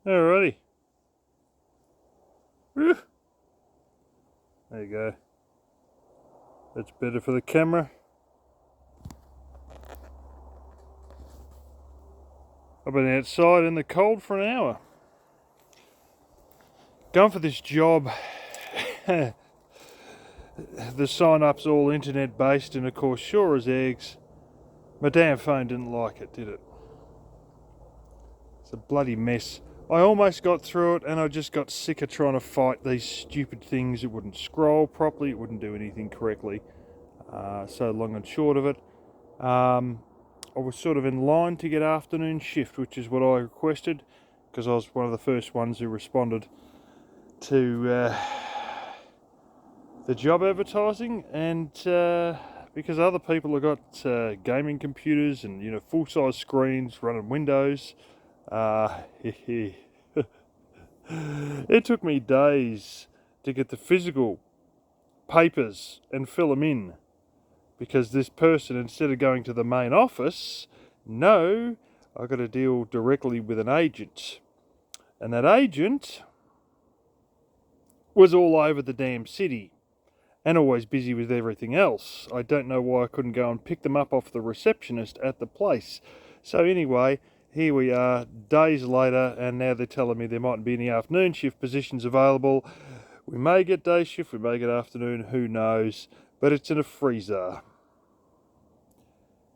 Alrighty. Whew. There you go. That's better for the camera. I've been outside in the cold for an hour. Going for this job. The sign-up's all internet based, and of course, sure as eggs, my damn phone didn't like it, did it? It's a bloody mess. I almost got through it, and I just got sick of trying to fight these stupid things. It wouldn't scroll properly, it wouldn't do anything correctly. So long and short of it, I was sort of in line to get afternoon shift, which is what I requested, because I was one of the first ones who responded to the job advertising, and because other people have got gaming computers and full-size screens running Windows. It took me days to get the physical papers and fill them in, because this person, instead of going to the main office, no, I got to deal directly with an agent, and that agent was all over the damn city and always busy with everything else. I don't know why I couldn't go and pick them up off the receptionist at the place. So anyway, here we are, days later, and now they're telling me there mightn't be any afternoon shift positions available. We may get day shift, we may get afternoon, who knows, but it's in a freezer.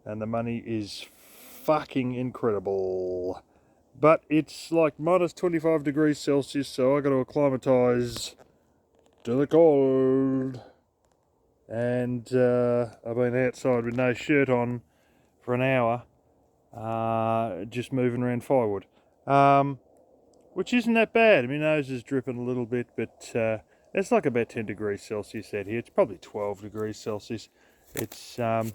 And the money is fucking incredible. But it's like minus 25 degrees Celsius, so I got to acclimatise to the cold. And I've been outside with no shirt on for an hour, just moving around firewood, which isn't that bad. My nose is dripping a little bit, but it's like about 10 degrees Celsius out here. It's probably 12 degrees Celsius. It's I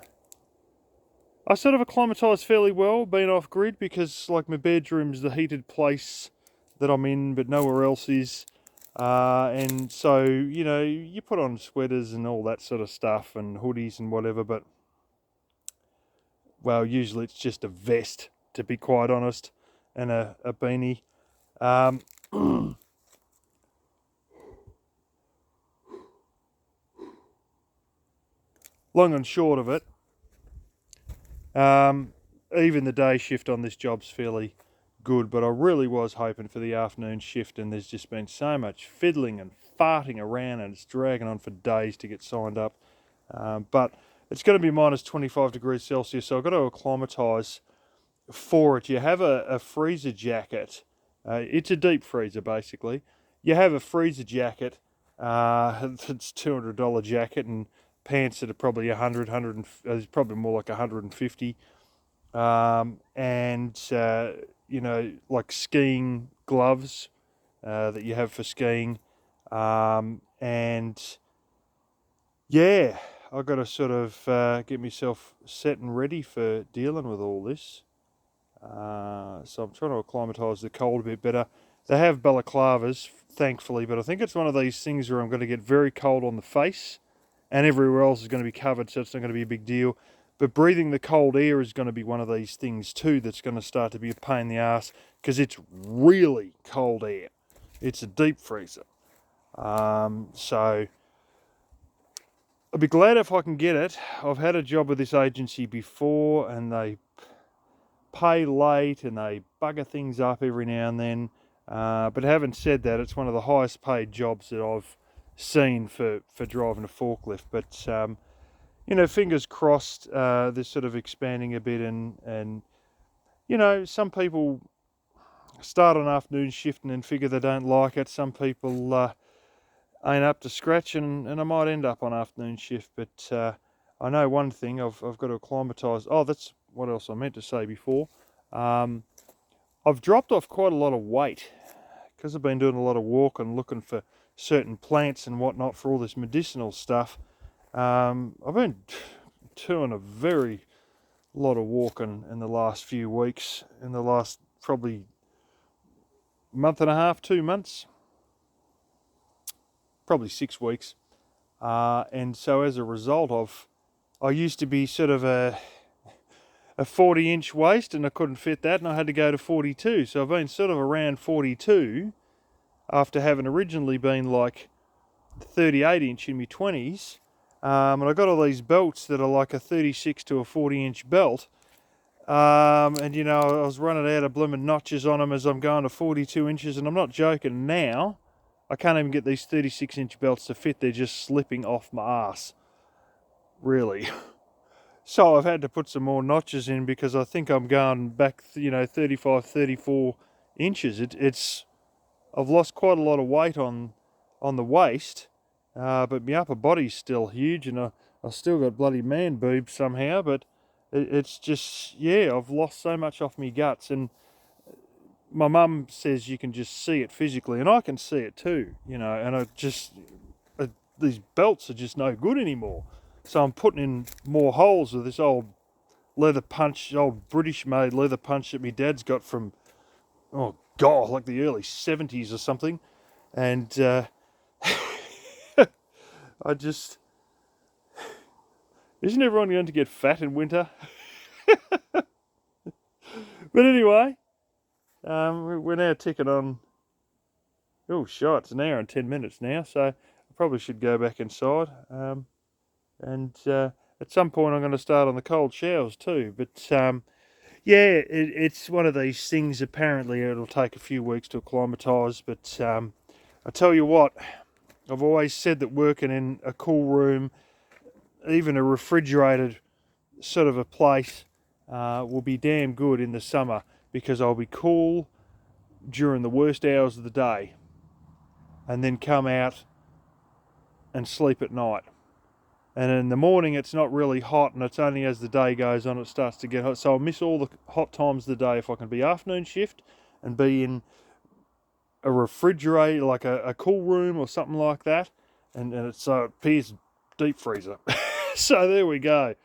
sort of acclimatise fairly well being off grid, because like my bedroom's the heated place that I'm in, but nowhere else is. And so, you put on sweaters and all that sort of stuff and hoodies and whatever, but, well, usually it's just a vest, to be quite honest, and a beanie. Long and short of it, even the day shift on this job's fairly good, but I really was hoping for the afternoon shift, and there's just been so much fiddling and farting around, and it's dragging on for days to get signed up. But it's going to be minus 25 degrees Celsius, so I've got to acclimatise for it. You have a freezer jacket. It's a deep freezer, basically. You have a freezer jacket. It's $200 jacket, and pants that are probably 100, it's probably more like 150. And like skiing gloves that you have for skiing. And yeah, I've got to sort of get myself set and ready for dealing with all this. So I'm trying to acclimatise the cold a bit better. They have balaclavas, thankfully, but I think it's one of these things where I'm going to get very cold on the face, and everywhere else is going to be covered, so it's not going to be a big deal. But breathing the cold air is going to be one of these things too that's going to start to be a pain in the ass, because it's really cold air. It's a deep freezer. So I'll be glad if I can get it. I've had a job with this agency before, and they pay late and they bugger things up every now and then. But having said that, it's one of the highest paid jobs that I've seen for driving a forklift. But fingers crossed, they're sort of expanding a bit, and some people start on afternoon shift and then figure they don't like it. Some people ain't up to scratch, and I might end up on afternoon shift. But I know one thing, I've got to acclimatise. Oh, that's what else I meant to say before. I've dropped off quite a lot of weight, because I've been doing a lot of walking, looking for certain plants and whatnot for all this medicinal stuff. I've been doing a very lot of walking in the last few weeks, in the last probably month and a half, 2 months, probably 6 weeks. And so as a result I used to be sort of a a 40-inch waist, and I couldn't fit that, and I had to go to 42. So I've been sort of around 42 after having originally been like 38-inch in my 20s. And I got all these belts that are like a 36 to a 40-inch belt. And you know, I was running out of blooming notches on them as I'm going to 42 inches, and I'm not joking now. I can't even get these 36-inch belts to fit. They're just slipping off my ass. Really. So I've had to put some more notches in because I think I'm going back, you know, 35, 34 inches. I've lost quite a lot of weight on the waist, but my upper body's still huge, and I've still got bloody man boobs somehow, but it's just, yeah, I've lost so much off me guts, and my mum says you can just see it physically, and I can see it too, you know, and these belts are just no good anymore. So I'm putting in more holes with this old leather punch, old British-made leather punch that my dad's got from, oh God, like the early 70s or something. And I just, isn't everyone going to get fat in winter? But anyway, we're now ticking on, oh shit, it's an hour and 10 minutes now, so I probably should go back inside. And at some point I'm going to start on the cold showers too. But yeah, it's one of these things. Apparently it'll take a few weeks to acclimatise. But I tell you what, I've always said that working in a cool room, even a refrigerated sort of a place, will be damn good in the summer, because I'll be cool during the worst hours of the day and then come out and sleep at night. And in the morning it's not really hot, and it's only as the day goes on it starts to get hot. So I'll miss all the hot times of the day if I can be afternoon shift and be in a refrigerator, like a cool room or something like that. And it's so it appears deep freezer. So there we go.